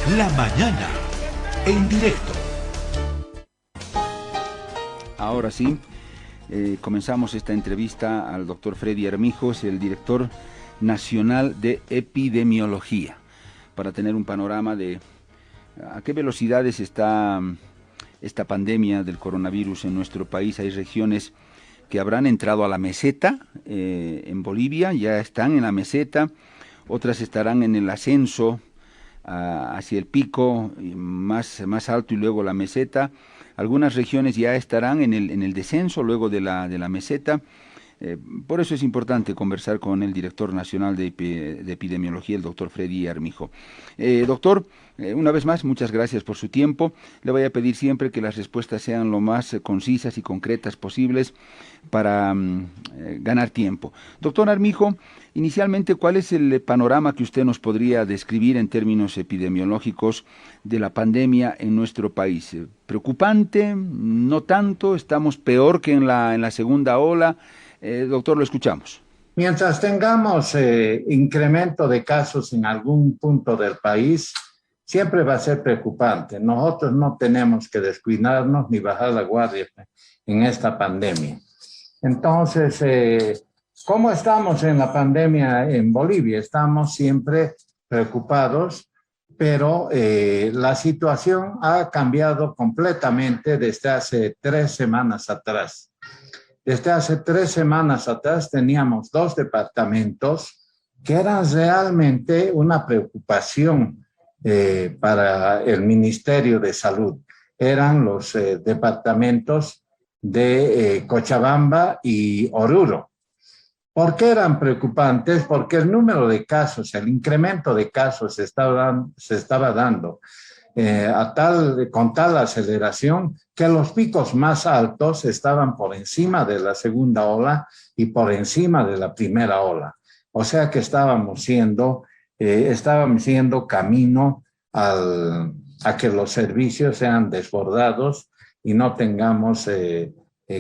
La mañana, en directo. Ahora sí, comenzamos esta entrevista al doctor Freddy Armijos, el director nacional de epidemiología, para tener un panorama de a qué velocidades está esta pandemia del coronavirus en nuestro país. Hay regiones que habrán entrado a la meseta, en Bolivia ya están en la meseta, otras estarán en el ascenso hacia el pico más alto y luego la meseta. Algunas regiones ya estarán en el descenso luego de la meseta. Por eso es importante conversar con el director nacional de epidemiología, el doctor Freddy Armijo. Doctor, una vez más, muchas gracias por su tiempo. Le voy a pedir siempre que las respuestas sean lo más concisas y concretas posibles para ganar tiempo. Doctor Armijo, inicialmente, ¿cuál es el panorama que usted nos podría describir en términos epidemiológicos de la pandemia en nuestro país? ¿Preocupante? ¿No tanto? ¿Estamos peor que en la segunda ola? Doctor, lo escuchamos. Mientras tengamos incremento de casos en algún punto del país, siempre va a ser preocupante. Nosotros no tenemos que descuidarnos ni bajar la guardia en esta pandemia. Entonces, ¿cómo estamos en la pandemia en Bolivia? Estamos siempre preocupados, pero la situación ha cambiado completamente desde hace 3 semanas atrás. Desde hace 3 semanas atrás teníamos 2 departamentos que eran realmente una preocupación para el Ministerio de Salud. Eran los departamentos de Cochabamba y Oruro. ¿Por qué eran preocupantes? Porque el número de casos, el incremento de casos se estaba dando con tal aceleración que los picos más altos estaban por encima de la segunda ola y por encima de la primera ola. O sea que estábamos siendo camino a que los servicios sean desbordados y no tengamos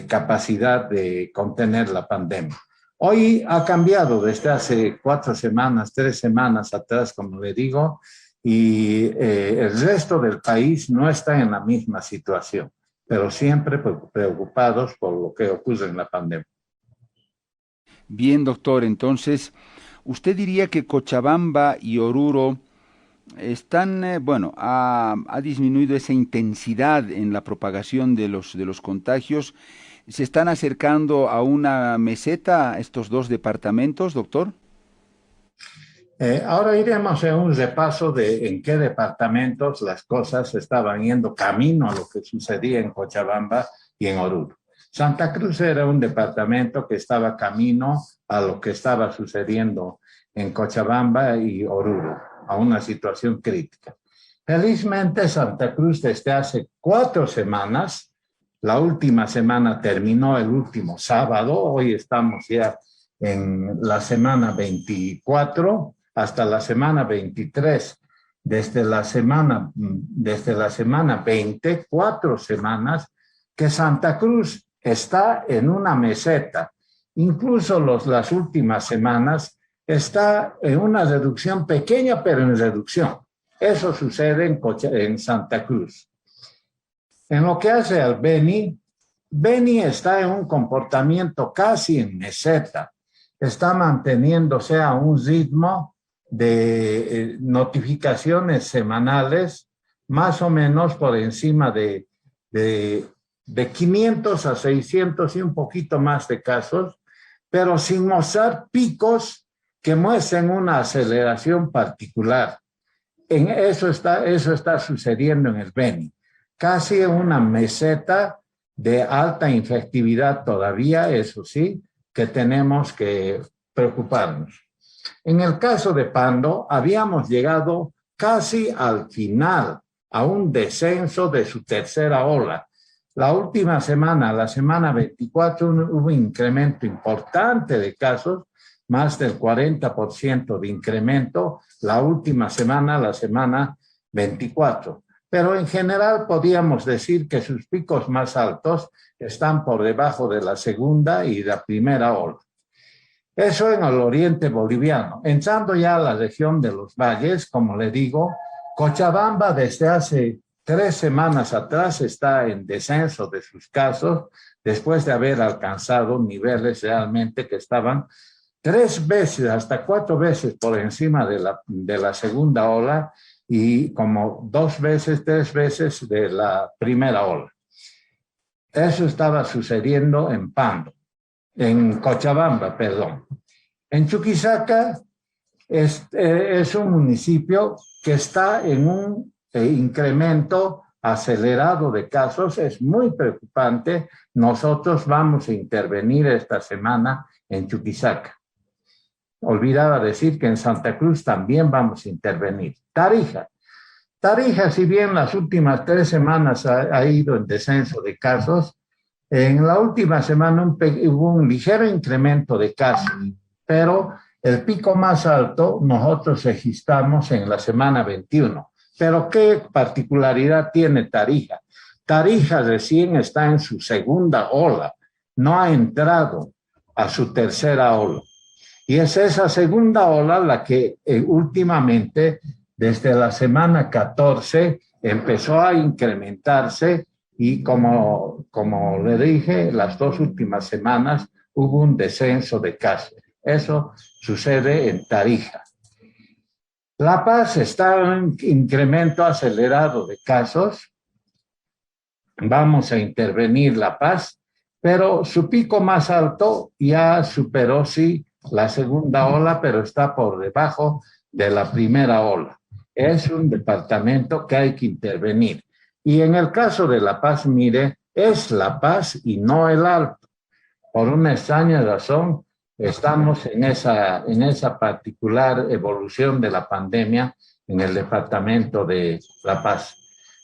capacidad de contener la pandemia. Hoy ha cambiado desde hace 4 semanas, 3 semanas atrás, como le digo, y el resto del país no está en la misma situación, pero siempre preocupados por lo que ocurre en la pandemia. Bien, doctor, entonces, ¿usted diría que Cochabamba y Oruro están, ha disminuido esa intensidad en la propagación de los contagios? ¿Se están acercando a una meseta estos 2 departamentos, doctor? Ahora iremos a un repaso de en qué departamentos las cosas estaban yendo camino a lo que sucedía en Cochabamba y en Oruro. Santa Cruz era un departamento que estaba camino a lo que estaba sucediendo en Cochabamba y Oruro, a una situación crítica. Felizmente Santa Cruz desde hace 4 semanas, la última semana terminó el último sábado, hoy estamos ya en la semana 24, hasta la semana 23, desde la semana 20, 4 semanas, que Santa Cruz está en una meseta. Incluso las últimas semanas está en una reducción pequeña, pero en reducción. Eso sucede en Santa Cruz. En lo que hace al Beni está en un comportamiento casi en meseta. Está manteniéndose a un ritmo de notificaciones semanales más o menos por encima de 500 a 600 y un poquito más de casos, pero sin mostrar picos que muestren una aceleración particular. Eso está sucediendo en el Beni. Casi una meseta de alta infectividad todavía, eso sí, que tenemos que preocuparnos. En el caso de Pando, habíamos llegado casi al final, a un descenso de su tercera ola. La última semana, la semana 24, hubo un incremento importante de casos, más del 40% de incremento, la última semana, la semana 24. Pero en general podríamos decir que sus picos más altos están por debajo de la segunda y la primera ola. Eso en el oriente boliviano. Entrando ya a la región de los valles, como le digo, Cochabamba desde hace 3 semanas atrás está en descenso de sus casos, después de haber alcanzado niveles realmente que estaban 3 veces, hasta 4 veces por encima de la segunda ola y como 2 veces, 3 veces de la primera ola. Eso estaba sucediendo en Cochabamba, perdón. En Chuquisaca es un municipio que está en un incremento acelerado de casos, es muy preocupante. Nosotros vamos a intervenir esta semana en Chuquisaca. Olvidaba decir que en Santa Cruz también vamos a intervenir. Tarija, si bien las últimas 3 semanas ha ido en descenso de casos, en la última semana hubo un ligero incremento de casos, pero el pico más alto nosotros registramos en la semana 21. Pero ¿qué particularidad tiene Tarija? Tarija recién está en su segunda ola, no ha entrado a su tercera ola. Y es esa segunda ola la que últimamente, desde la semana 14, empezó a incrementarse y como le dije, las 2 últimas semanas hubo un descenso de casos. Eso sucede en Tarija. La Paz está en un incremento acelerado de casos. Vamos a intervenir La Paz, pero su pico más alto ya superó, sí, la segunda ola, pero está por debajo de la primera ola. Es un departamento que hay que intervenir. Y en el caso de La Paz, mire, es La Paz y no el Alto. Por una extraña razón, estamos en esa particular evolución de la pandemia en el departamento de La Paz.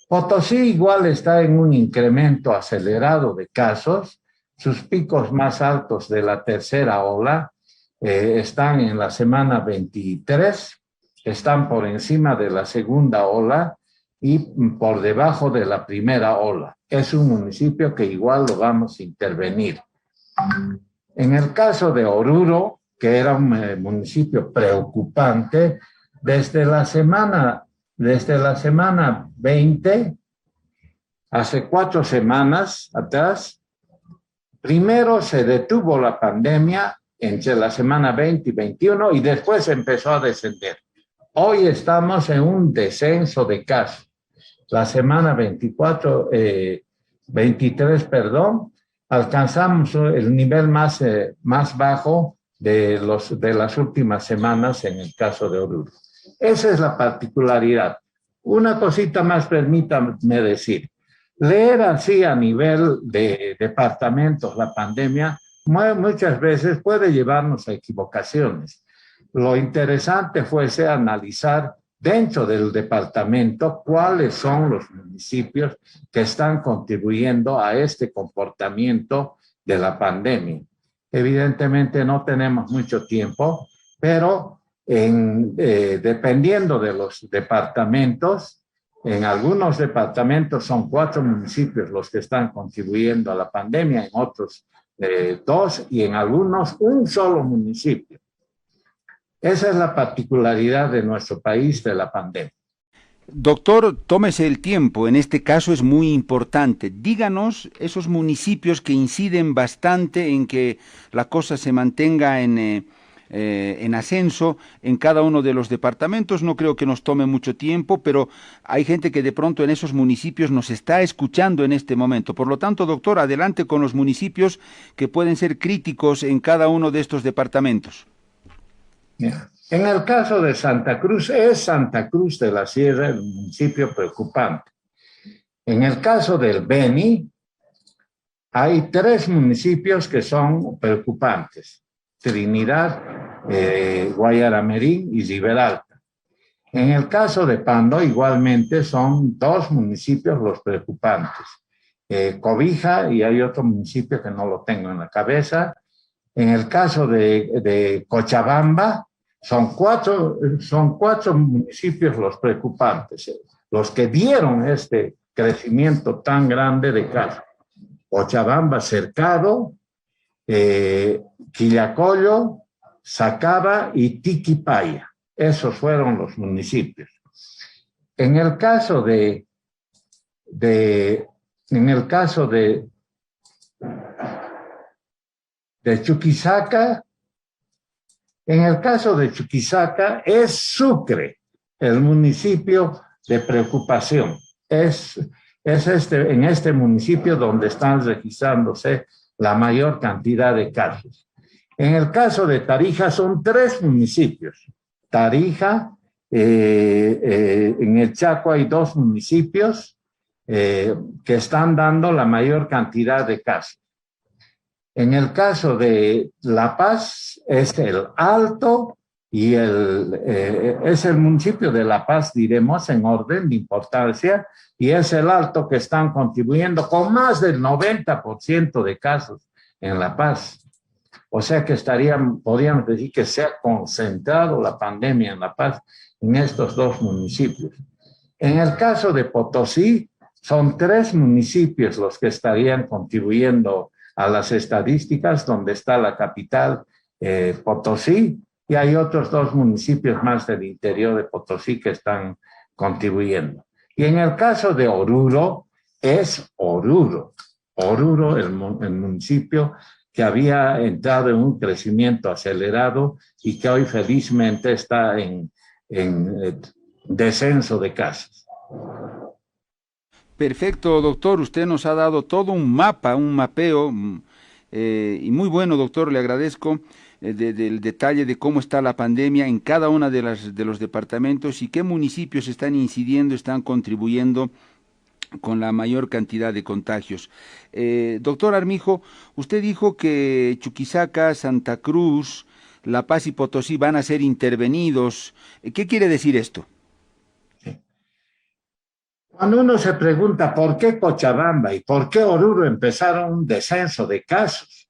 Potosí igual está en un incremento acelerado de casos. Sus picos más altos de la tercera ola están en la semana 23, están por encima de la segunda ola y por debajo de la primera ola. Es un municipio que igual lo vamos a intervenir. En el caso de Oruro, que era un municipio preocupante, desde la semana 20, hace 4 semanas atrás, primero se detuvo la pandemia entre la semana 20 y 21 y después empezó a descender. Hoy estamos en un descenso de casos. La semana 23, alcanzamos el nivel más bajo de las últimas semanas en el caso de Oruro. Esa es la particularidad. Una cosita más, permítame decir. Leer así a nivel de departamentos la pandemia muchas veces puede llevarnos a equivocaciones. Lo interesante fuese analizar dentro del departamento cuáles son los municipios que están contribuyendo a este comportamiento de la pandemia. Evidentemente no tenemos mucho tiempo, pero dependiendo de los departamentos, en algunos departamentos son 4 municipios los que están contribuyendo a la pandemia, en otros 2 y en algunos un solo municipio. Esa es la particularidad de nuestro país de la pandemia. Doctor, tómese el tiempo, en este caso es muy importante. Díganos esos municipios que inciden bastante en que la cosa se mantenga en ascenso en cada uno de los departamentos. No creo que nos tome mucho tiempo, pero hay gente que de pronto en esos municipios nos está escuchando en este momento. Por lo tanto, doctor, adelante con los municipios que pueden ser críticos en cada uno de estos departamentos. En el caso de Santa Cruz, es Santa Cruz de la Sierra el municipio preocupante. En el caso del Beni, hay 3 municipios que son preocupantes: Trinidad, Guayaramerín y Riberalta. En el caso de Pando, igualmente son 2 municipios los preocupantes: Cobija, y hay otro municipio que no lo tengo en la cabeza. En el caso de Cochabamba, son cuatro municipios los preocupantes, los que dieron este crecimiento tan grande de casos: Cochabamba, Cercado, Quillacollo, Sacaba y Tiquipaya. Esos fueron los municipios. En el caso de Chuquisaca, es Sucre el municipio de preocupación. Es en este municipio donde están registrándose la mayor cantidad de casos. En el caso de Tarija son 3 municipios. Tarija, en el Chaco hay 2 municipios que están dando la mayor cantidad de casos. En el caso de La Paz es el Alto y es el municipio de La Paz, diremos, en orden de importancia, y es el Alto que están contribuyendo con más del 90% de casos en La Paz. O sea que podríamos decir que se ha concentrado la pandemia en La Paz en estos 2 municipios. En el caso de Potosí, son 3 municipios los que estarían contribuyendo a las estadísticas, donde está la capital, Potosí, y hay otros 2 municipios más del interior de Potosí que están contribuyendo. Y en el caso de Oruro, es Oruro el municipio que había entrado en un crecimiento acelerado y que hoy felizmente está en descenso de casos. Perfecto, doctor. Usted nos ha dado todo un mapa, un mapeo, y muy bueno, doctor. Le agradezco del detalle de cómo está la pandemia en cada uno de los departamentos y qué municipios están incidiendo, están contribuyendo con la mayor cantidad de contagios. Doctor Armijo, usted dijo que Chuquisaca, Santa Cruz, La Paz y Potosí van a ser intervenidos. ¿Qué quiere decir esto? Cuando uno se pregunta por qué Cochabamba y por qué Oruro empezaron un descenso de casos,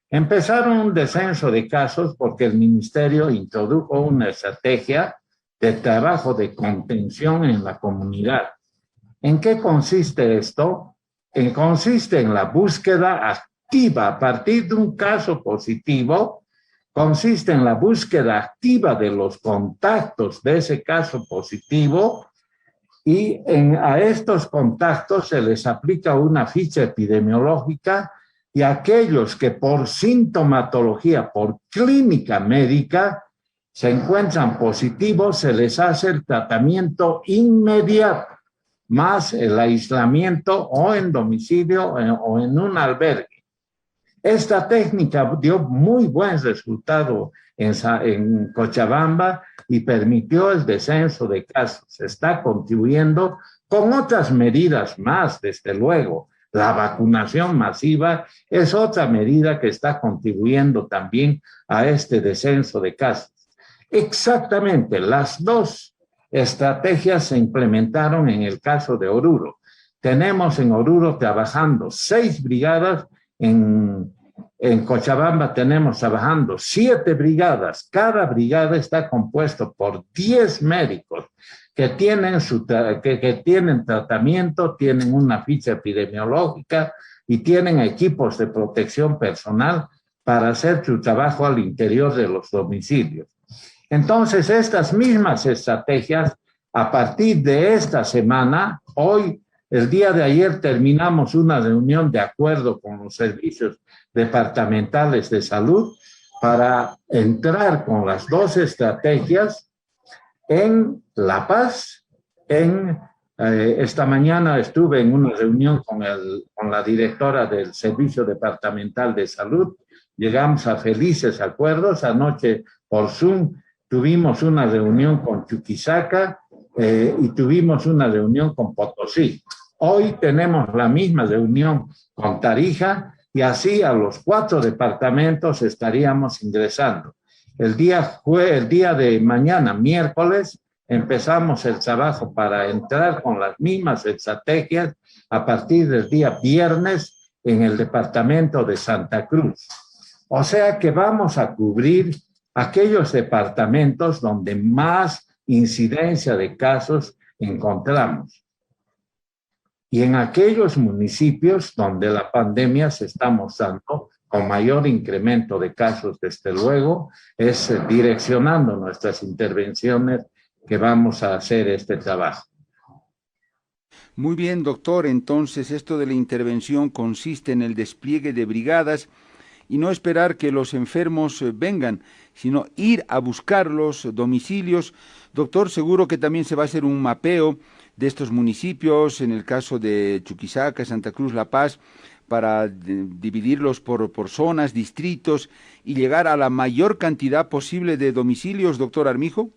empezaron un descenso de casos porque el ministerio introdujo una estrategia de trabajo de contención en la comunidad. ¿En qué consiste esto? Consiste en la búsqueda activa a partir de un caso positivo, consiste en la búsqueda activa de los contactos de ese caso positivo y a estos contactos se les aplica una ficha epidemiológica y aquellos que por sintomatología, por clínica médica, se encuentran positivos, se les hace el tratamiento inmediato, más el aislamiento o en domicilio o en un albergue. Esta técnica dio muy buen resultado en Cochabamba y permitió el descenso de casos. Se está contribuyendo con otras medidas más, desde luego. La vacunación masiva es otra medida que está contribuyendo también a este descenso de casos. Exactamente, las 2 estrategias se implementaron en el caso de Oruro. Tenemos en Oruro trabajando 6 brigadas, en Cochabamba tenemos trabajando 7 brigadas. Cada brigada está compuesto por 10 médicos que tienen tratamiento, tienen una ficha epidemiológica y tienen equipos de protección personal para hacer su trabajo al interior de los domicilios. Entonces, estas mismas estrategias, a partir de esta semana, hoy, el día de ayer, terminamos una reunión de acuerdo con los servicios departamentales de salud para entrar con las 2 estrategias en La Paz. Esta mañana estuve en una reunión con la directora del Servicio Departamental de Salud. Llegamos a felices acuerdos. Anoche por Zoom tuvimos una reunión con Chuquisaca y tuvimos una reunión con Potosí. Hoy tenemos la misma reunión con Tarija y así a los 4 departamentos estaríamos ingresando. El día de mañana, miércoles, empezamos el trabajo para entrar con las mismas estrategias a partir del día viernes en el departamento de Santa Cruz. O sea que vamos a cubrir aquellos departamentos donde más incidencia de casos encontramos. Y en aquellos municipios donde la pandemia se está mostrando con mayor incremento de casos, desde luego, es direccionando nuestras intervenciones que vamos a hacer este trabajo. Muy bien, doctor. Entonces, esto de la intervención consiste en el despliegue de brigadas y no esperar que los enfermos vengan, sino ir a buscar los domicilios. Doctor, seguro que también se va a hacer un mapeo de estos municipios, en el caso de Chuquisaca, Santa Cruz, La Paz, para dividirlos por zonas, distritos, y llegar a la mayor cantidad posible de domicilios, doctor Armijo.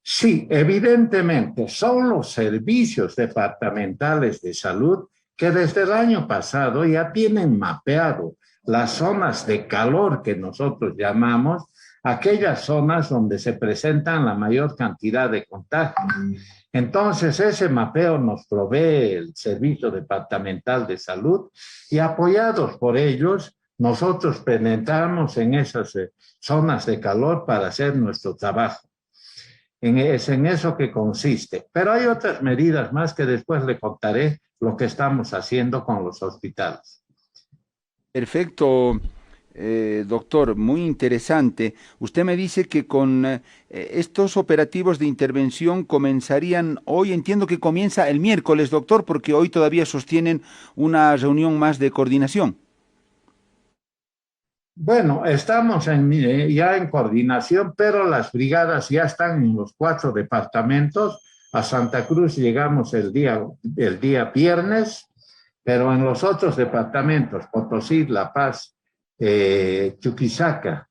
Sí, evidentemente, son los servicios departamentales de salud que desde el año pasado ya tienen mapeado las zonas de calor que nosotros llamamos, aquellas zonas donde se presentan la mayor cantidad de contagios. Entonces, ese mapeo nos provee el Servicio Departamental de Salud y apoyados por ellos, nosotros penetramos en esas zonas de calor para hacer nuestro trabajo. Es en eso que consiste. Pero hay otras medidas más que después le contaré lo que estamos haciendo con los hospitales. Perfecto, doctor, muy interesante. Usted me dice que con estos operativos de intervención comenzarían hoy, entiendo que comienza el miércoles, doctor, porque hoy todavía sostienen una reunión más de coordinación. Bueno, estamos ya en coordinación, pero las brigadas ya están en los 4 departamentos. A Santa Cruz llegamos el día viernes, pero en los otros departamentos, Potosí, La Paz, Chuquisaca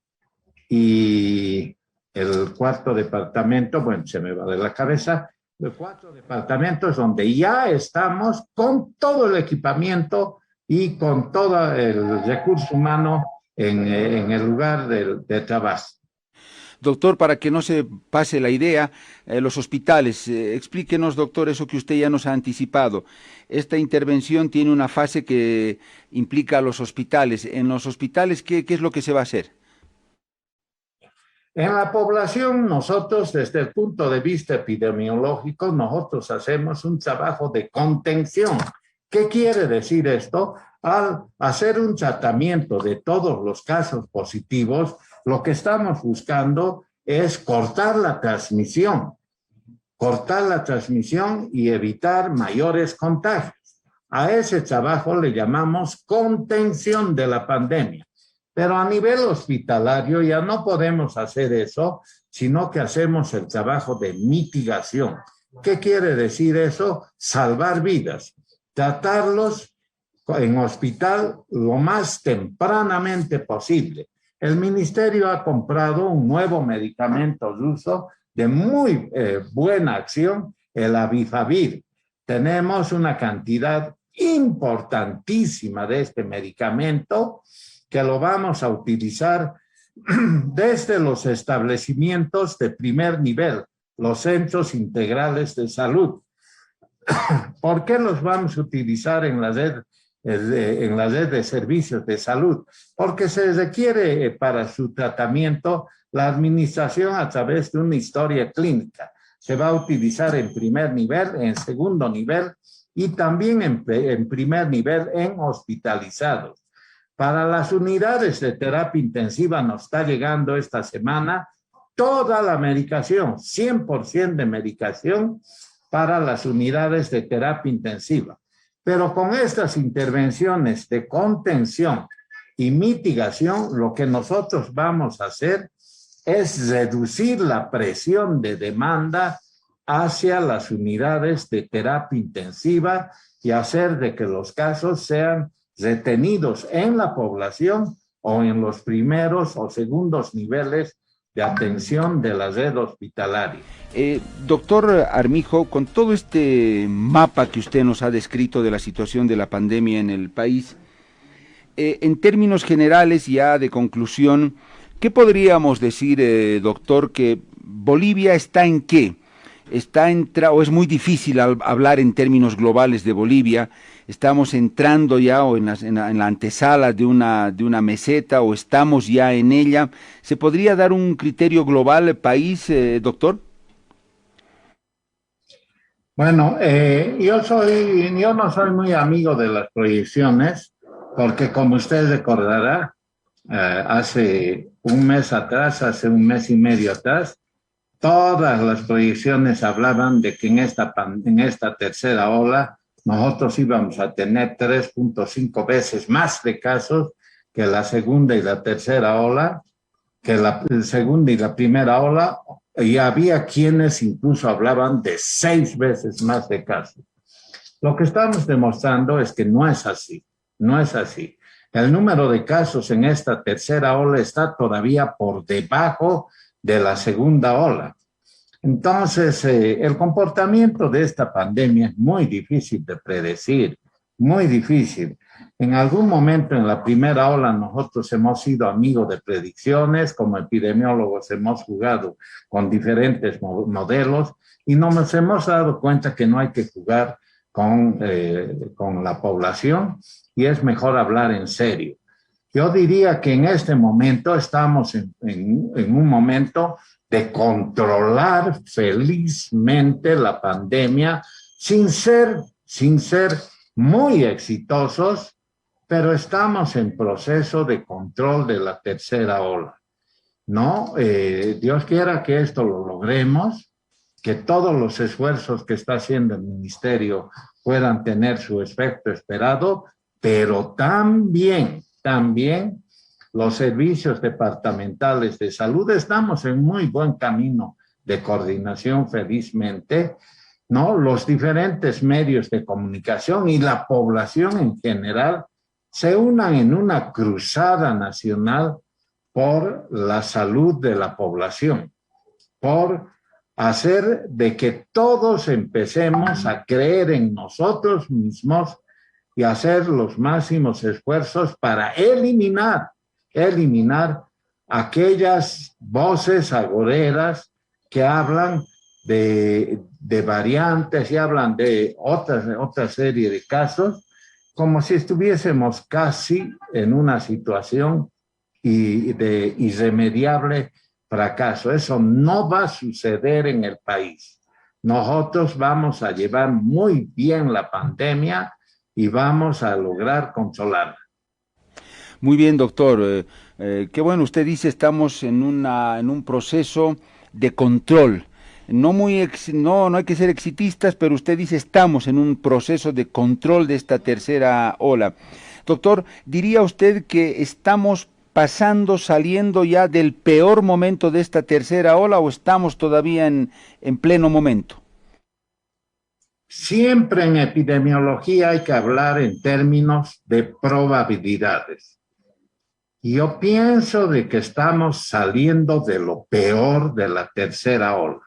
y el 4º departamento, bueno, se me va de la cabeza, los 4 departamentos donde ya estamos con todo el equipamiento y con todo el recurso humano en el lugar de trabajo. Doctor, para que no se pase la idea, los hospitales, explíquenos, doctor, eso que usted ya nos ha anticipado. Esta intervención tiene una fase que implica a los hospitales. En los hospitales, ¿qué es lo que se va a hacer? En la población, nosotros, desde el punto de vista epidemiológico, nosotros hacemos un trabajo de contención. ¿Qué quiere decir esto? Al hacer un tratamiento de todos los casos positivos, lo que estamos buscando es cortar la transmisión y evitar mayores contagios. A ese trabajo le llamamos contención de la pandemia. Pero a nivel hospitalario ya no podemos hacer eso, sino que hacemos el trabajo de mitigación. ¿Qué quiere decir eso? Salvar vidas, tratarlos en hospital lo más tempranamente posible. El ministerio ha comprado un nuevo medicamento ruso de muy buena acción, el Avifavir. Tenemos una cantidad importantísima de este medicamento que lo vamos a utilizar desde los establecimientos de primer nivel, los centros integrales de salud. ¿Por qué los vamos a utilizar en la red de servicios de salud? Porque se requiere para su tratamiento la administración a través de una historia clínica. Se va a utilizar en primer nivel, en segundo nivel y también en primer nivel en hospitalizados. Para las unidades de terapia intensiva nos está llegando esta semana toda la medicación, 100% de medicación para las unidades de terapia intensiva. Pero con estas intervenciones de contención y mitigación, lo que nosotros vamos a hacer es reducir la presión de demanda hacia las unidades de terapia intensiva y hacer de que los casos sean retenidos en la población o en los primeros o segundos niveles de atención de la red hospitalaria. Doctor Armijo, con todo este mapa que usted nos ha descrito de la situación de la pandemia en el país, en términos generales ya de conclusión, ¿qué podríamos decir, doctor, que Bolivia está en qué? O es muy difícil hablar en términos globales de Bolivia. Estamos entrando ya o en la antesala de una meseta o estamos ya en ella. ¿Se podría dar un criterio global país, doctor? Bueno, yo no soy muy amigo de las proyecciones porque, como usted recordará, hace un mes y medio atrás, Todas las proyecciones hablaban de que en esta tercera ola nosotros íbamos a tener 3.5 veces más de casos que la segunda y la tercera ola, que la segunda y la primera ola, y había quienes incluso hablaban de 6 veces más de casos. Lo que estamos demostrando es que no es así, no es así. El número de casos en esta tercera ola está todavía por debajo de la segunda ola. Entonces, el comportamiento de esta pandemia es muy difícil de predecir, muy difícil. En algún momento en la primera ola nosotros hemos sido amigos de predicciones, como epidemiólogos hemos jugado con diferentes modelos y nos hemos dado cuenta que no hay que jugar con la población y es mejor hablar en serio. Yo diría que en este momento estamos en un momento de controlar felizmente la pandemia sin ser muy exitosos, pero estamos en proceso de control de la tercera ola, ¿no? Dios quiera que esto lo logremos, que todos los esfuerzos que está haciendo el ministerio puedan tener su efecto esperado, pero también los servicios departamentales de salud estamos en muy buen camino de coordinación, felizmente, ¿no? Los diferentes medios de comunicación y la población en general se unan en una cruzada nacional por la salud de la población, por hacer de que todos empecemos a creer en nosotros mismos y hacer los máximos esfuerzos para eliminar aquellas voces agoreras que hablan de variantes y hablan de otra serie de casos, como si estuviésemos casi en una situación de irremediable fracaso. Eso no va a suceder en el país. Nosotros vamos a llevar muy bien la pandemia y vamos a lograr controlarla. Muy bien, doctor. Qué bueno, usted dice estamos en un proceso de control. No hay que ser exitistas, pero usted dice estamos en un proceso de control de esta tercera ola. Doctor, ¿diría usted que estamos saliendo ya del peor momento de esta tercera ola o estamos todavía en pleno momento? Siempre en epidemiología hay que hablar en términos de probabilidades. Yo pienso de que estamos saliendo de lo peor de la tercera ola.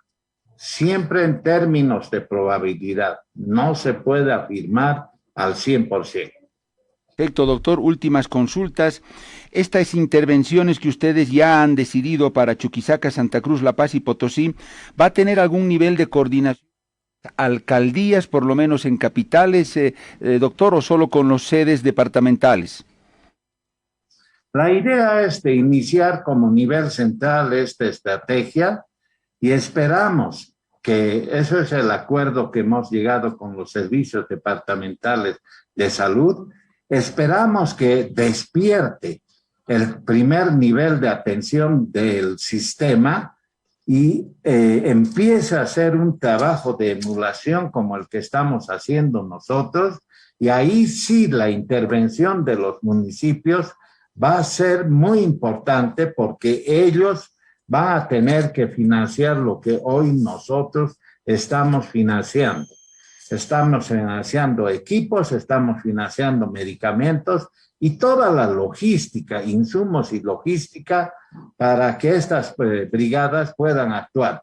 Siempre en términos de probabilidad. No se puede afirmar al 100%. Perfecto, doctor. Últimas consultas. Estas intervenciones que ustedes ya han decidido para Chuquisaca, Santa Cruz, La Paz y Potosí, ¿va a tener algún nivel de coordinación? ¿Alcaldías, por lo menos en capitales, doctor, o solo con los sedes departamentales? La idea es de iniciar como nivel central esta estrategia y esperamos que eso es el acuerdo que hemos llegado con los servicios departamentales de salud. Esperamos que despierte el primer nivel de atención del sistema y empiece a hacer un trabajo de emulación como el que estamos haciendo nosotros, y ahí sí la intervención de los municipios va a ser muy importante porque ellos van a tener que financiar lo que hoy nosotros estamos financiando. Estamos financiando equipos, estamos financiando medicamentos y toda la logística, insumos y logística para que estas brigadas puedan actuar.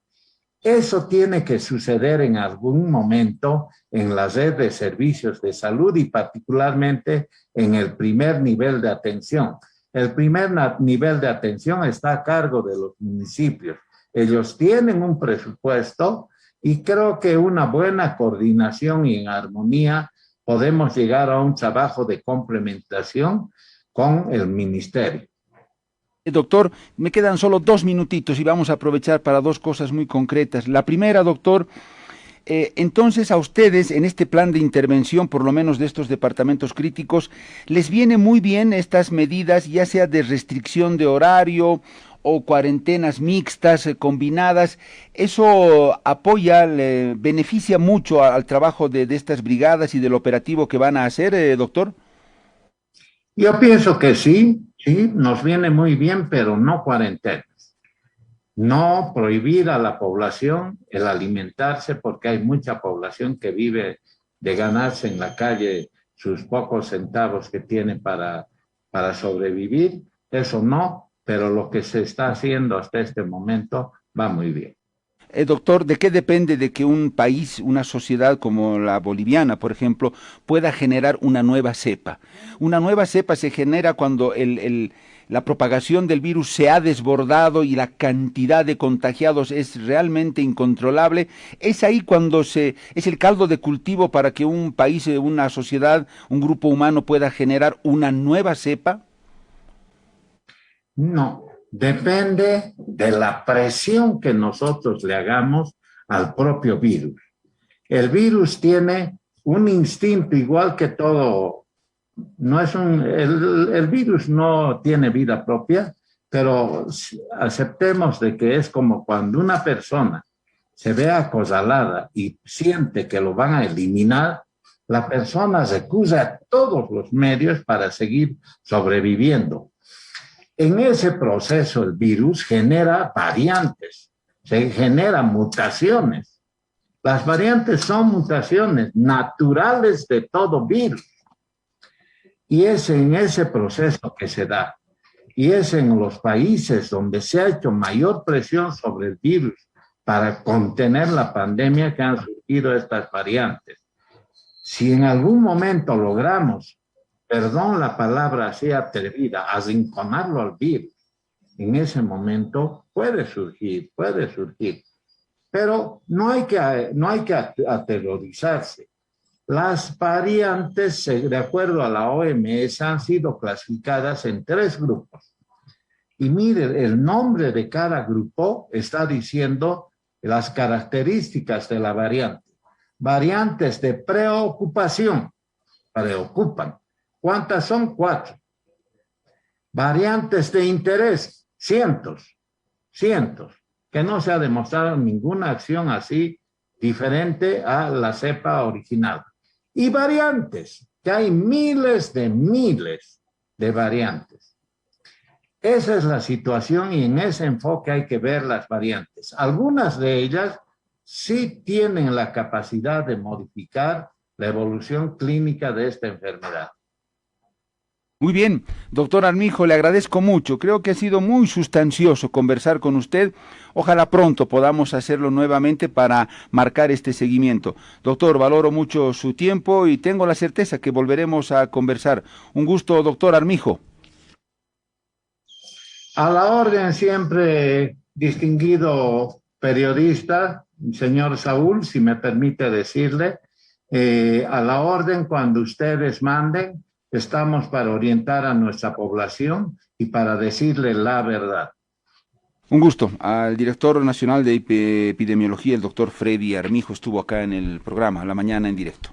Eso tiene que suceder en algún momento en la red de servicios de salud y particularmente en el primer nivel de atención. El primer nivel de atención está a cargo de los municipios. Ellos tienen un presupuesto y creo que una buena coordinación y en armonía podemos llegar a un trabajo de complementación con el ministerio. Doctor, me quedan solo 2 minutitos y vamos a aprovechar para 2 cosas muy concretas. La primera, doctor, entonces a ustedes en este plan de intervención, por lo menos de estos departamentos críticos, ¿les viene muy bien estas medidas, ya sea de restricción de horario o cuarentenas mixtas, combinadas. ¿Eso apoya, le beneficia mucho al trabajo de estas brigadas y del operativo que van a hacer, doctor? Yo pienso que sí, sí, nos viene muy bien, pero no cuarentena. No prohibir a la población el alimentarse, porque hay mucha población que vive de ganarse en la calle sus pocos centavos que tiene para sobrevivir. Eso no, pero lo que se está haciendo hasta este momento va muy bien. Doctor, ¿de qué depende de que un país, una sociedad como la boliviana, por ejemplo, pueda generar una nueva cepa? Una nueva cepa se genera cuando la propagación del virus se ha desbordado y la cantidad de contagiados es realmente incontrolable. Es ahí cuando es el caldo de cultivo para que un país, una sociedad, un grupo humano pueda generar una nueva cepa. No, depende de la presión que nosotros le hagamos al propio virus. El virus tiene un instinto igual que todo. El virus no tiene vida propia, pero aceptemos de que es como cuando una persona se ve acorralada y siente que lo van a eliminar, la persona recusa todos los medios para seguir sobreviviendo. En ese proceso el virus genera variantes, se generan mutaciones. Las variantes son mutaciones naturales de todo virus. Y es en ese proceso que se da. Y es en los países donde se ha hecho mayor presión sobre el virus para contener la pandemia que han surgido estas variantes. Si en algún momento logramos, perdón la palabra así atrevida, arrinconarlo al virus, en ese momento puede surgir. Pero no hay que aterrorizarse. Las variantes, de acuerdo a la OMS, han sido clasificadas en 3 grupos. Y mire, el nombre de cada grupo está diciendo las características de la variante. Variantes de preocupación, preocupan. ¿Cuántas son? 4. Variantes de interés, cientos, que no se ha demostrado ninguna acción así diferente a la cepa original. Y variantes, que hay miles de variantes. Esa es la situación y en ese enfoque hay que ver las variantes. Algunas de ellas sí tienen la capacidad de modificar la evolución clínica de esta enfermedad. Muy bien, doctor Armijo, le agradezco mucho. Creo que ha sido muy sustancioso conversar con usted. Ojalá pronto podamos hacerlo nuevamente para marcar este seguimiento. Doctor, valoro mucho su tiempo y tengo la certeza que volveremos a conversar. Un gusto, doctor Armijo. A la orden siempre, distinguido periodista, señor Saúl, si me permite decirle, a la orden cuando ustedes manden. Estamos para orientar a nuestra población y para decirle la verdad. Un gusto. Al director nacional de epidemiología, el doctor Freddy Armijo, estuvo acá en el programa La Mañana en Directo.